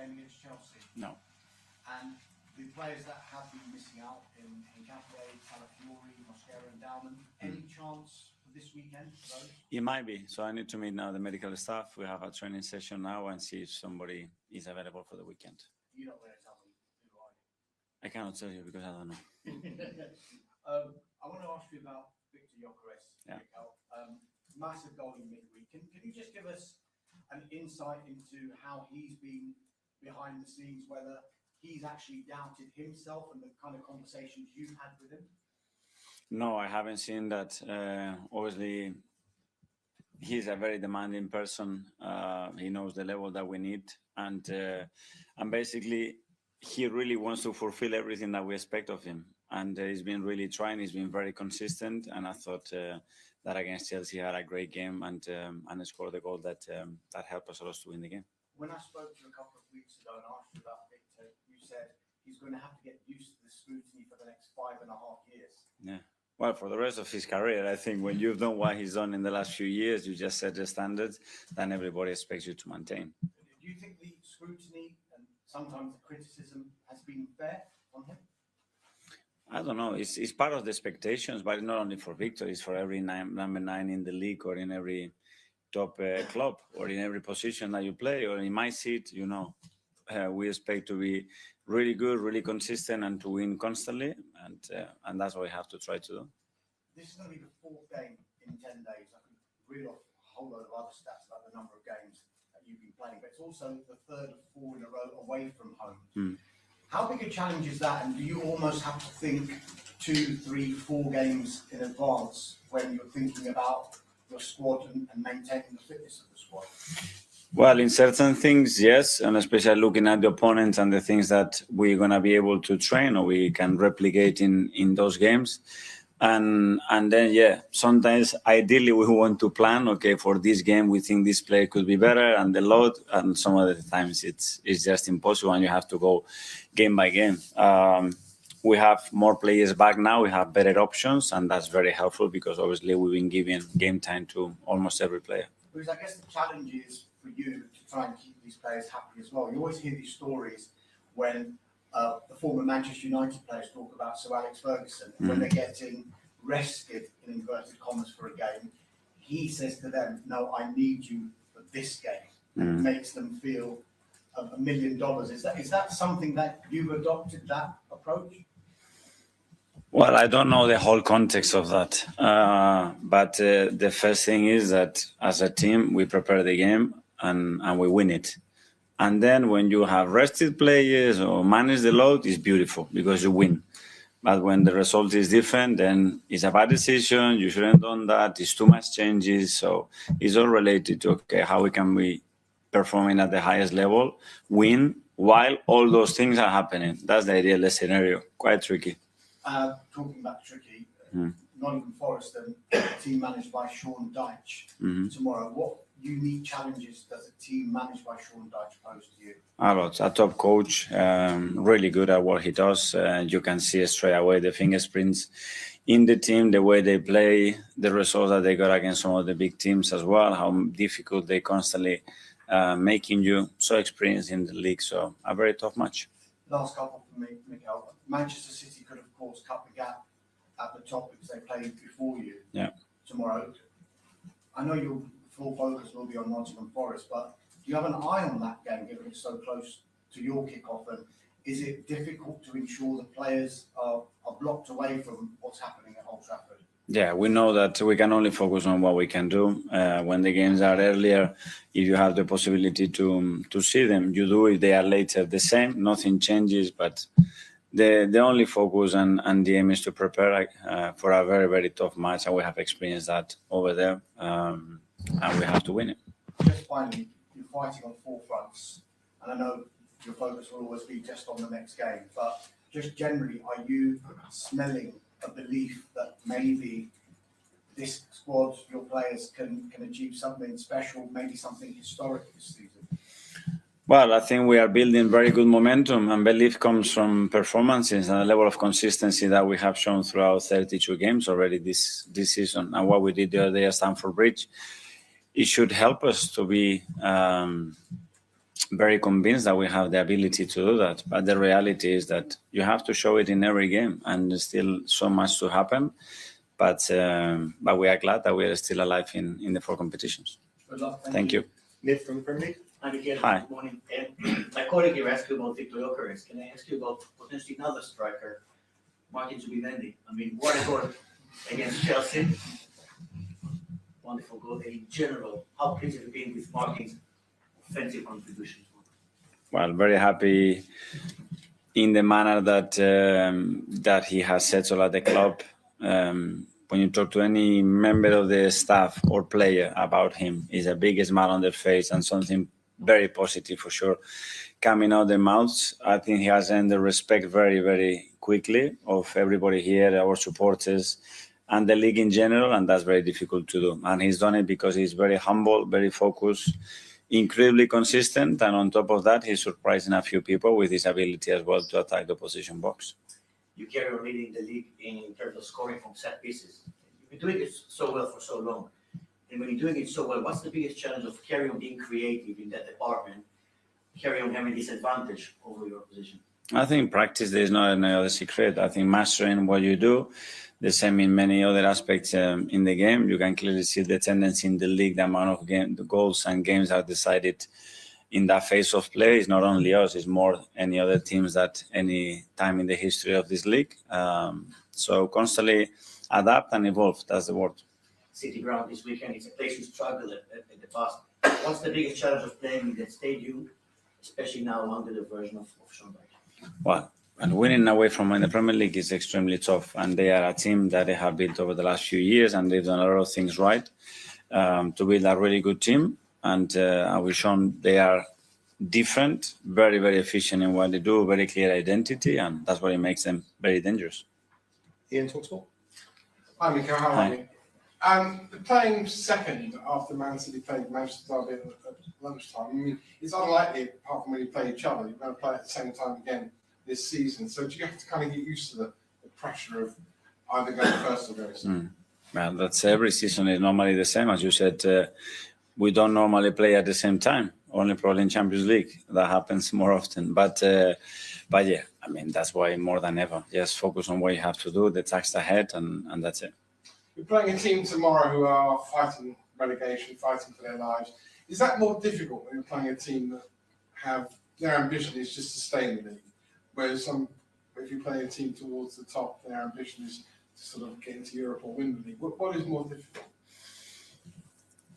game against Chelsea? No. And the players that have been missing out in Capier, Calafiori, Mosquera and Dowman, any chance for this weekend for those? It might be. So I need to meet now the medical staff. We have a training session now and see if somebody is available for the weekend. You're not going to tell me who are you? I cannot tell you because I don't know. I want to ask you about Victor Gyökeres. Yeah. Massive goal in midweek. Can you just give us an insight into how he's been behind the scenes, whether he's actually doubted himself and the kind of conversations you've had with him? No, I haven't seen that. Obviously, he's a very demanding person. He knows the level that we need. And basically, he really wants to fulfill everything that we expect of him. And he's been really trying. He's been very consistent. And I thought that against Chelsea, he had a great game and scored the goal that helped us a lot to win the game. When I spoke to you a couple of weeks ago and asked you about Victor, you said he's going to have to get used to the scrutiny for the next 5.5 years. Yeah. Well, for the rest of his career, I think when you've done what he's done in the last few years, you just set the standards that everybody expects you to maintain. Do you think the scrutiny and sometimes the criticism has been fair on him? I don't know. It's part of the expectations, but not only for Victor. It's for every number 9 in the league or in every top club or in every position that you play or in my seat. We expect to be really good, really consistent, and to win constantly, and that's what we have to try to do. This is going to be the 4th game in 10 days. I could read off a whole load of other stats about the number of games that you've been playing, but it's also the 3rd of 4 in a row away from home. How big a challenge is that, and do you almost have to think 2, 3, 4 games in advance when you're thinking about your squad and maintaining the fitness of the squad? Well, in certain things, yes, and especially looking at the opponents and the things that we're going to be able to train or we can replicate in those games. And then, yeah, sometimes ideally we want to plan, okay, for this game, we think this player could be better and the load, and some of the times it's just impossible and you have to go game by game. We have more players back now. We have better options, and that's very helpful because obviously we've been giving game time to almost every player. Because I guess the challenge is for you to try and keep these players happy as well. You always hear these stories when the former Manchester United players talk about Sir Alex Ferguson, when they're getting rested, in inverted commas, for a game, he says to them, no, I need you for this game. And it makes them feel $1 million. Is that something that you've adopted, that approach? Well, I don't know the whole context of that. But the first thing is that as a team, we prepare the game and we win it. And then when you have rested players or manage the load, it's beautiful because you win. But when the result is different, then it's a bad decision. You shouldn't have done that. It's too much changes. So it's all related to, okay, how we can be performing at the highest level, win, while all those things are happening. That's the ideal scenario. Quite tricky. Talking about tricky, Nottingham Forest, a team managed by Sean Dyche tomorrow. What unique challenges does a team managed by Sean Dyche pose to you? A lot. A top coach, really good at what he does. You can see straight away the fingerprints in the team, the way they play, the results that they got against some of the big teams as well, how difficult they constantly making you so experienced in the league. So a very tough match. Last couple for me, Mikel. Manchester City could, of course, cut the gap at the top because they played before you tomorrow. I know your full focus will be on Nottingham Forest, but do you have an eye on that game, given it's so close to your kickoff? And is it difficult to ensure the players are blocked away from what's happening at Old Trafford? Yeah, we know that we can only focus on what we can do. When the games are earlier, if you have the possibility to see them, you do. If they are later, the same. Nothing changes, but the only focus and the aim is to prepare for a very, very tough match, and we have experienced that over there, and we have to win it. Just finally, you're fighting on 4 fronts, and I know your focus will always be just on the next game, but just generally, are you smelling a belief that maybe this squad, your players can achieve something special, maybe something historic this season? Well, I think we are building very good momentum, and belief comes from performances and a level of consistency that we have shown throughout 32 games already this season. And what we did the other day at Stamford Bridge, it should help us to be very convinced that we have the ability to do that. But the reality is that you have to show it in every game, and there's still so much to happen. But we are glad that we are still alive in the 4 competitions. Good luck. Thank you. Nick from the Premier League. Hi, Mikel. Hi. Good morning. My colleague here asked you about Victor Gyökeres. Can I ask you about potentially another striker, Martin Zubimendi? I mean, what a goal against Chelsea. Wonderful goal. In general, how pleased have you been with Martin's offensive contributions? Well, very happy in the manner that he has settled at the club. When you talk to any member of the staff or player about him, he's a big smile on their face and something very positive for sure coming out their mouths. I think he has earned the respect very, very quickly of everybody here, our supporters, and the league in general, and that's very difficult to do. And he's done it because he's very humble, very focused, incredibly consistent, and on top of that, he's surprising a few people with his ability as well to attack the opposition box. You carry on leading the league in terms of scoring from set pieces. You've been doing it so well for so long. And when you're doing it so well, what's the biggest challenge of carry on being creative in that department, carry on having this advantage over your opposition? I think practice, there is not any other secret. I think mastering what you do, the same in many other aspects in the game. You can clearly see the tendency in the league, the amount of the goals and games are decided in that phase of play. It's not only us, it's more any other teams that any time in the history of this league. So constantly adapt and evolve, that's the word. City Ground this weekend, it's a place you struggled at the past. What's the biggest challenge of playing in that stadium, especially now under the version of Schonberg? Well, and winning away from in the Premier League is extremely tough, and they are a team that they have built over the last few years, and they've done a lot of things right to build a really good team. And we've shown they are different, very, very efficient in what they do, very clear identity, and that's what it makes them very dangerous. Ian Talksport. Hi, Mikel. How Hi. are you? Playing second after Man City played Manchester Derby at lunchtime, I mean, it's unlikely, apart from when you play each other, you're going to play at the same time again this season. So do you have to kind of get used to the pressure of either going first or going second? Well, that's every season is normally the same. As you said, we don't normally play at the same time, only probably in Champions League. That happens more often. But yeah, I mean, that's why more than ever, just focus on what you have to do, the task ahead, and that's it. You're playing a team tomorrow who are fighting relegation, fighting for their lives. Is that more difficult when you're playing a team that have their ambition is just to stay in the league? Whereas if you play a team towards the top, their ambition is to sort of get into Europe or win the league. What is more difficult?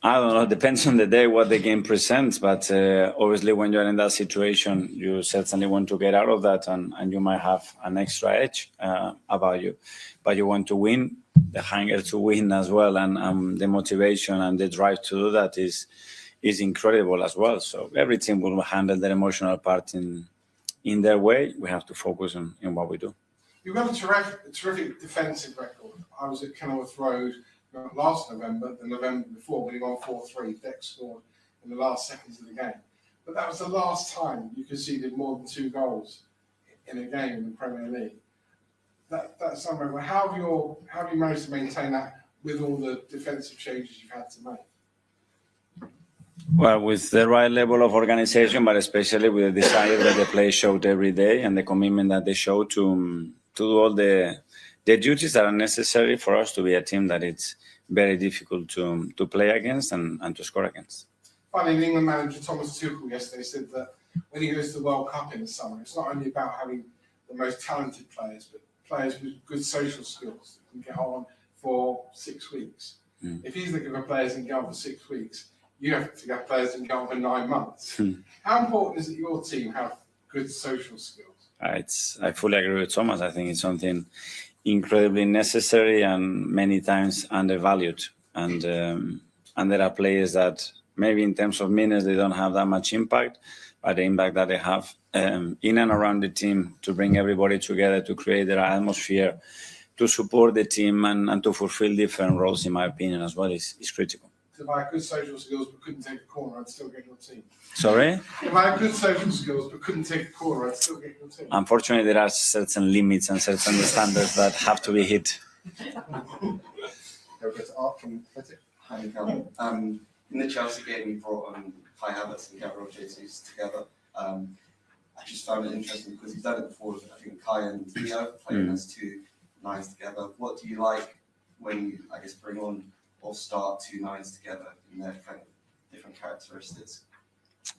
I don't know. It depends on the day what the game presents. But obviously, when you're in that situation, you certainly want to get out of that, and you might have an extra edge about you. But you want to win, the hunger to win as well, and the motivation and the drive to do that is incredible as well. So every team will handle their emotional part in their way. We have to focus on what we do. You've got a terrific defensive record. I was at Kenilworth Road last November, the November before, when you won 4-3. Dex scored in the last seconds of the game. But that was the last time you conceded more than 2 goals in a game in the Premier League. That's somewhere. How have you managed to maintain that with all the defensive changes you've had to make? Well, with the right level of organization, but especially with the desire that the players showed every day and the commitment that they show to do all the duties that are necessary for us to be a team that it's very difficult to play against and to score against. Finally, the England manager Thomas Tuchel yesterday said that when he goes to the World Cup in the summer, it's not only about having the most talented players, but players with good social skills that can get on for 6 weeks. If he's looking for players that can get on for 6 weeks, you have to get players that can get on for 9 months. How important is it your team have good social skills? I fully agree with Thomas. I think it's something incredibly necessary and many times undervalued. And there are players that maybe in terms of minutes they don't have that much impact, but the impact that they have in and around the team to bring everybody together, to create their atmosphere, to support the team and to fulfill different roles, in my opinion, as well, is critical. If I had good social skills but couldn't take a corner, I'd still get your team. Sorry? If I had good social skills but couldn't take a corner, I'd still get your team. Unfortunately, there are certain limits and certain standards that have to be hit. Go to Art from Athletic. Hi, Mikel. In the Chelsea game, you brought on Kai Havertz and Gabriel Jesus together. I just found it interesting because he's done it before. I think Kai and Theo playing as two nines together. What do you like when you, I guess, bring on or start two nines together in their kind of different characteristics?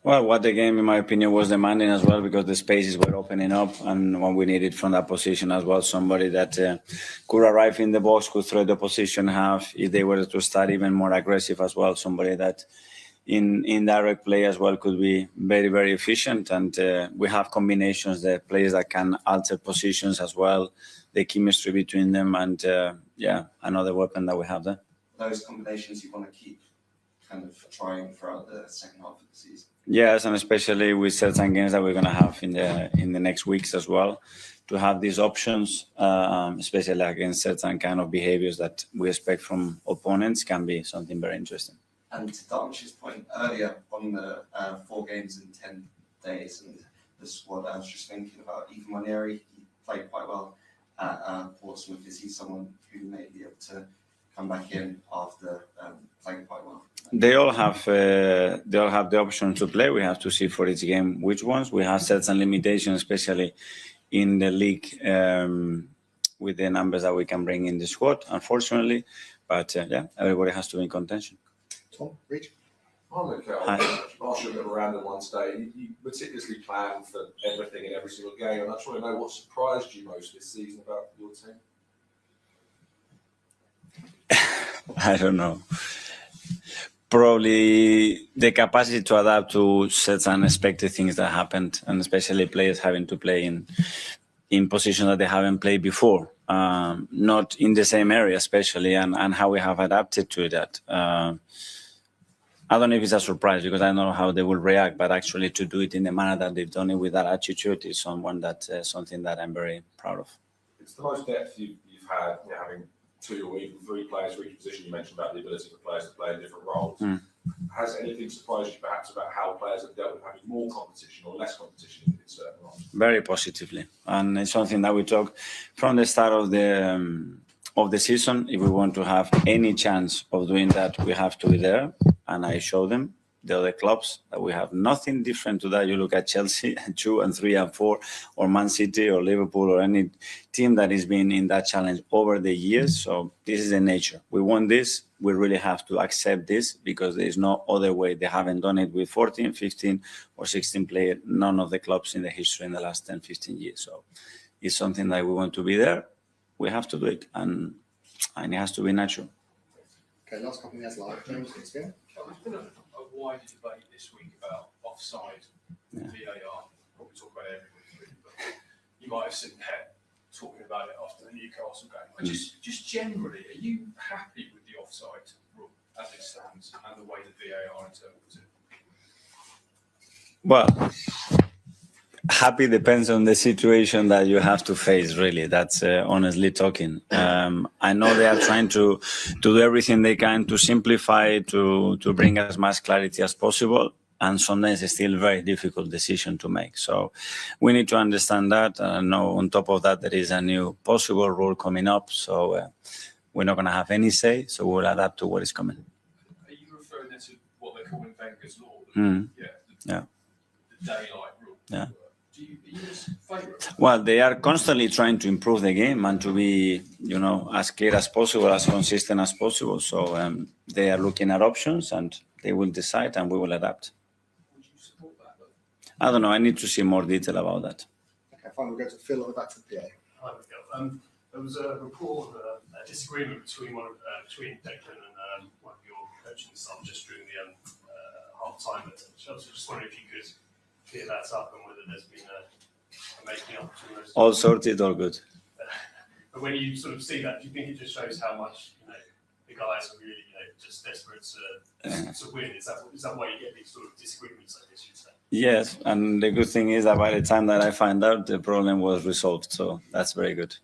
Well, what the game, in my opinion, was demanding as well, because the spaces were opening up, and what we needed from that position as well, somebody that could arrive in the box, could throw the position half, if they were to start even more aggressive as well, somebody that in direct play as well could be very, very efficient. And we have combinations, the players that can alter positions as well, the chemistry between them, and another weapon that we have there. Those combinations you want to keep kind of trying throughout the second half of the season. Yes, and especially with certain games that we're going to have in the next weeks as well, to have these options, especially against certain kind of behaviors that we expect from opponents, can be something very interesting. And to Darmish's point earlier on the 4 games in 10 days and the squad, I was just thinking about Ethan Monieri. He played quite well at Portsmouth. Is he someone who may be able to come back in after playing quite well? They all have the option to play. We have to see for each game which ones. We have certain limitations, especially in the league, with the numbers that we can bring in the squad, unfortunately. But everybody has to be in contention. Tom, Reach. Hi, Mikel. Hi. I'll show a bit of a random one today. You meticulously plan for everything in every single game, and I just want to know what surprised you most this season about your team. I don't know. Probably the capacity to adapt to certain unexpected things that happened, and especially players having to play in positions that they haven't played before, not in the same area, especially, and how we have adapted to that. I don't know if it's a surprise, because I don't know how they will react, but actually to do it in the manner that they've done it with that attitude is something that I'm very proud of. It's the most depth you've had, having 2 or even 3 players for each position. You mentioned about the ability for players to play in different roles. Has anything surprised you perhaps about how players have dealt with having more competition or less competition in certain roles? Very positively, and it's something that we talk from the start of the season. If we want to have any chance of doing that, we have to be there. And I show them, the other clubs, that we have nothing different to that. You look at Chelsea, 2 and 3 and 4, or Man City or Liverpool, or any team that has been in that challenge over the years. So this is the nature. We want this. We really have to accept this, because there is no other way. They haven't done it with 14, 15, or 16 players. None of the clubs in the history in the last 10, 15 years. So it's something that we want to be there. We have to do it, and it has to be natural. Okay, last couple of minutes live. James, it's here. There's been a wider debate this week about offside, VAR. Probably talk about everything, really, but you might have seen Pep talking about it after the Newcastle game. But just generally, are you happy with the offside rule as it stands and the way the VAR interprets it? Well, happy depends on the situation that you have to face, really. That's honestly talking. I know they are trying to do everything they can to simplify, to bring as much clarity as possible. And sometimes it's still a very difficult decision to make. So we need to understand that. And I know on top of that, there is a new possible rule coming up. So we're not going to have any say. So we'll adapt to what is coming. Are you referring there to what they're calling Wenger's law? Yeah. The daylight rule. Yeah. Are you in favour of that? Well, they are constantly trying to improve the game and to be, as clear as possible, as consistent as possible. So they are looking at options, and they will decide, and we will adapt. Would you support that? I don't know. I need to see more detail about that. Okay, fine. We'll go to Phil or back to the PA. Hi, Mikel. There was a report of a disagreement between Declan and one of your coaching staff just during the half time at Chelsea. Just wondering if you could clear that up and whether there's been a making up to those. All sorted, all good. But when you sort of see that, do you think it just shows how much the guys are really just desperate to win? Is that why you get these sort of disagreements, I guess you'd say? Yes, and the good thing is that by the time that I find out, the problem was resolved. So that's very good.